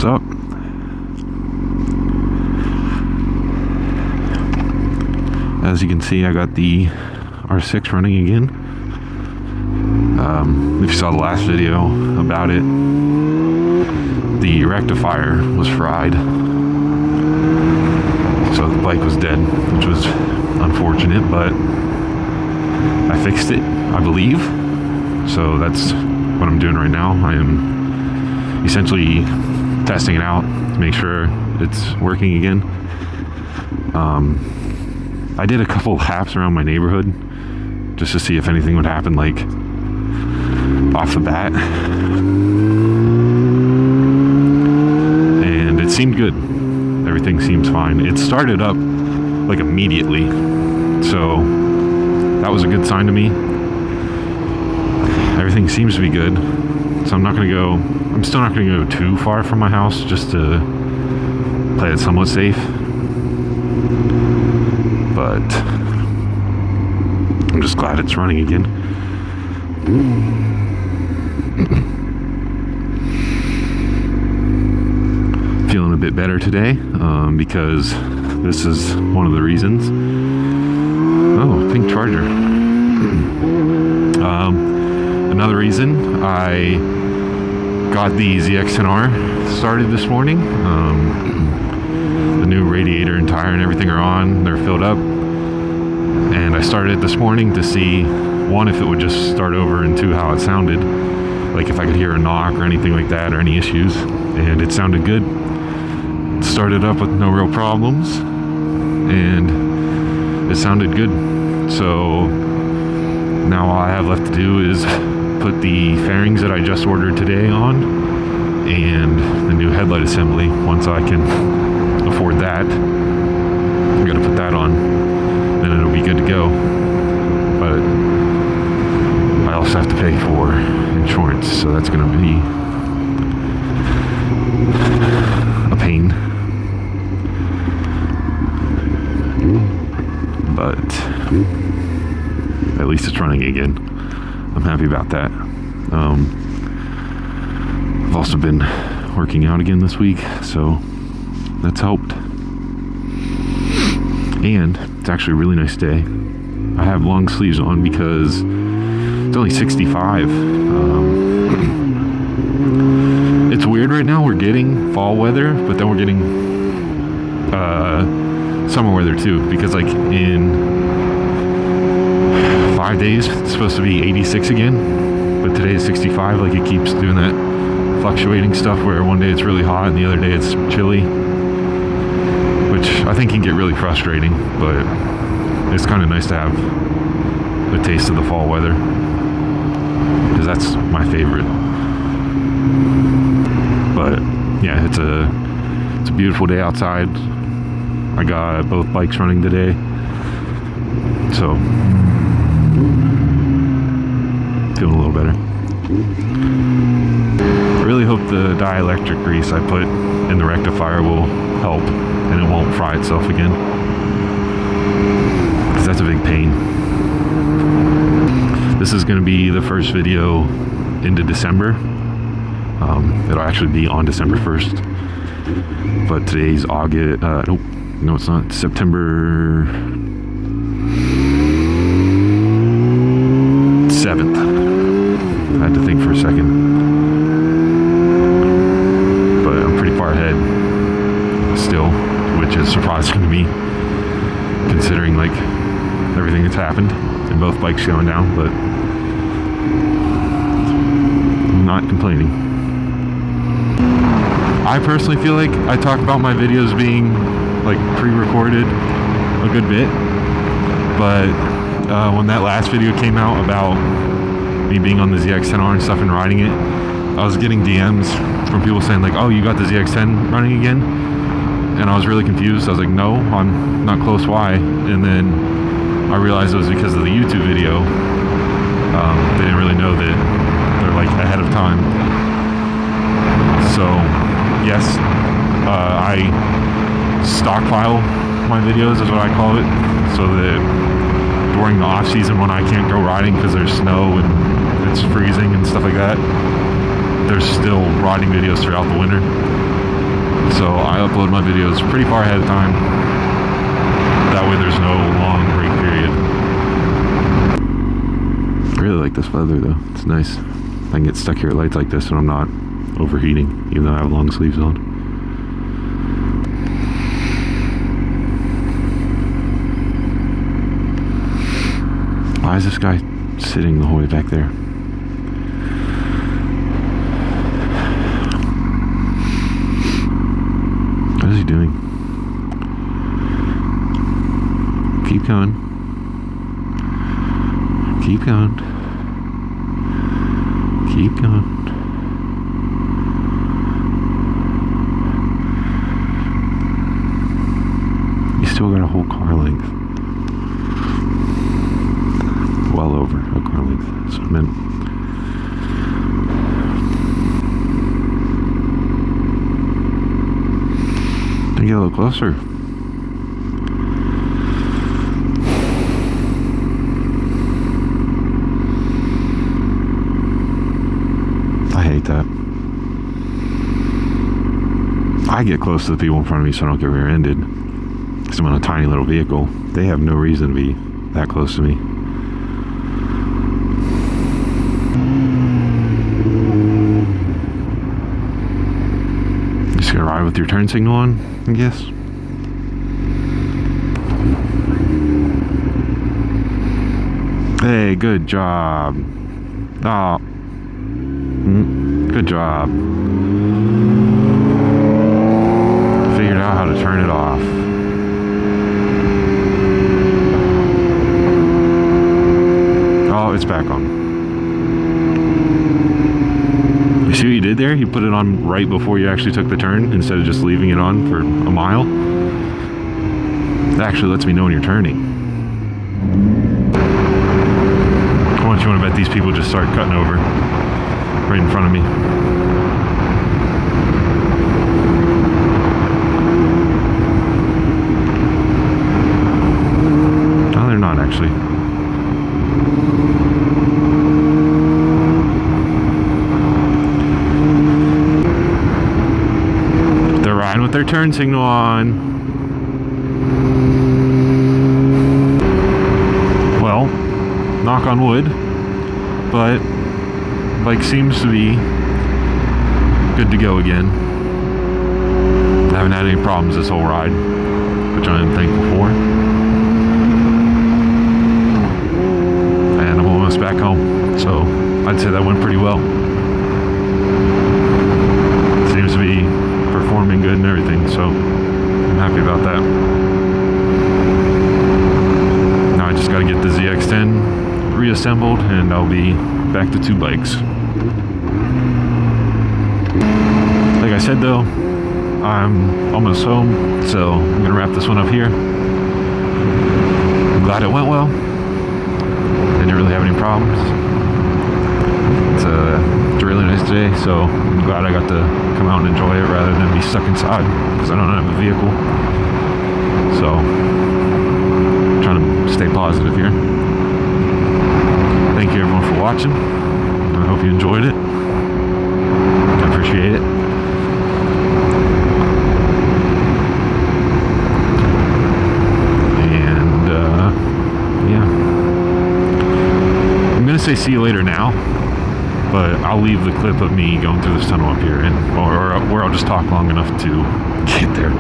What's up? As you can see, I got the R6 running again. If you saw the last video about it, the rectifier was fried, so the bike was dead, which was unfortunate, but I fixed it, I believe. So that's what I'm doing right now. I am essentially testing it out to make sure it's working again. I did a couple laps around my neighborhood just to see if anything would happen, like off the bat, and it seemed good. Everything seems fine. It started up like immediately, so that was a good sign to me. Everything seems to be good, so I'm still not gonna go too far from my house, just to play it somewhat safe. But I'm just glad it's running again. Feeling a bit better today, because this is one of the reasons. Oh, pink Charger. Another reason I got the ZX-10R started this morning. The new radiator and tire and everything are on. They're filled up. And I started it this morning to see, one, if it would just start over, and two, how it sounded. Like if I could hear a knock or anything like that, or any issues. And it sounded good. It started up with no real problems. And it sounded good. So now all I have left to do is put the fairings that I just ordered today on, and the new headlight assembly. Once I can afford that, I'm gonna put that on, then it'll be good to go. But I also have to pay for insurance, so that's gonna be a pain. But at least it's running again. I'm happy about that. I've also been working out again this week, so that's helped. And it's actually a really nice day. I have long sleeves on because it's only 65. It's weird right now. We're getting fall weather, but then we're getting summer weather too, because like in 5 days it's supposed to be 86 again, but today is 65. Like it keeps doing that fluctuating stuff where one day it's really hot and the other day it's chilly, which I think can get really frustrating, but it's kind of nice to have a taste of the fall weather, because that's my favorite. But yeah, it's a beautiful day outside. I got both bikes running today, so feeling a little better. I really hope the dielectric grease I put in the rectifier will help and it won't fry itself again, because that's a big pain. This is going to be the first video into December. It'll actually be on December 1st, but today's August, nope, no it's not, September 7th. I had to think for a second, but I'm pretty far ahead still, which is surprising to me considering like everything that's happened and both bikes going down, but I'm not complaining. I personally feel like I talk about my videos being like pre-recorded a good bit, but when that last video came out about me being on the ZX-10R and stuff and riding it, I was getting DMs from people saying like, oh, you got the ZX-10 running again? And I was really confused. I was like, no, I'm not close. Why? And then I realized it was because of the YouTube video. They didn't really know that they're like ahead of time. So yes, I stockpile my videos is what I call it, so that during the off season when I can't go riding because there's snow and it's freezing and stuff like that, there's still riding videos throughout the winter. So I upload my videos pretty far ahead of time. That way there's no long break period. I really like this weather though. It's nice. I can get stuck here at lights like this and I'm not overheating, even though I have long sleeves on. Why is this guy sitting the whole way back there? What is he doing? Keep going. Keep going. Keep going. You still got a whole car length. Well over a car length. That's what I meant. Get a little closer. I hate that. I get close to the people in front of me so I don't get rear-ended. Because I'm in a tiny little vehicle. They have no reason to be that close to me. Just gonna ride with your turn signal on, I guess. Hey, good job. Oh. Good job. Figured out how to turn it off. Oh, it's back on. You see what you did there? You put it on right before you actually took the turn instead of just leaving it on for a mile. That actually lets me know when you're turning. How much you want to bet these people just start cutting over right in front of me? No, they're not actually. They're riding with their turn signal on. Well, knock on wood, but bike seems to be good to go again. I haven't had any problems this whole ride, which I'm thankful for. And I'm almost back home, so I'd say that went pretty well. Seems to be performing good and everything, so I'm happy about that. Now I just got to get the ZX-10 reassembled and I'll be back to 2 bikes. Like I said though, I'm almost home, so I'm gonna wrap this one up here. I'm glad it went well. Didn't really have any problems. It's a really nice day, so I'm glad I got to come out and enjoy it rather than be stuck inside because I don't have a vehicle. So I'm trying to stay positive here. Thank you everyone for watching. I hope you enjoyed it. I appreciate it. And yeah, I'm gonna say see you later now, but I'll leave the clip of me going through this tunnel up here, and or I'll just talk long enough to get there.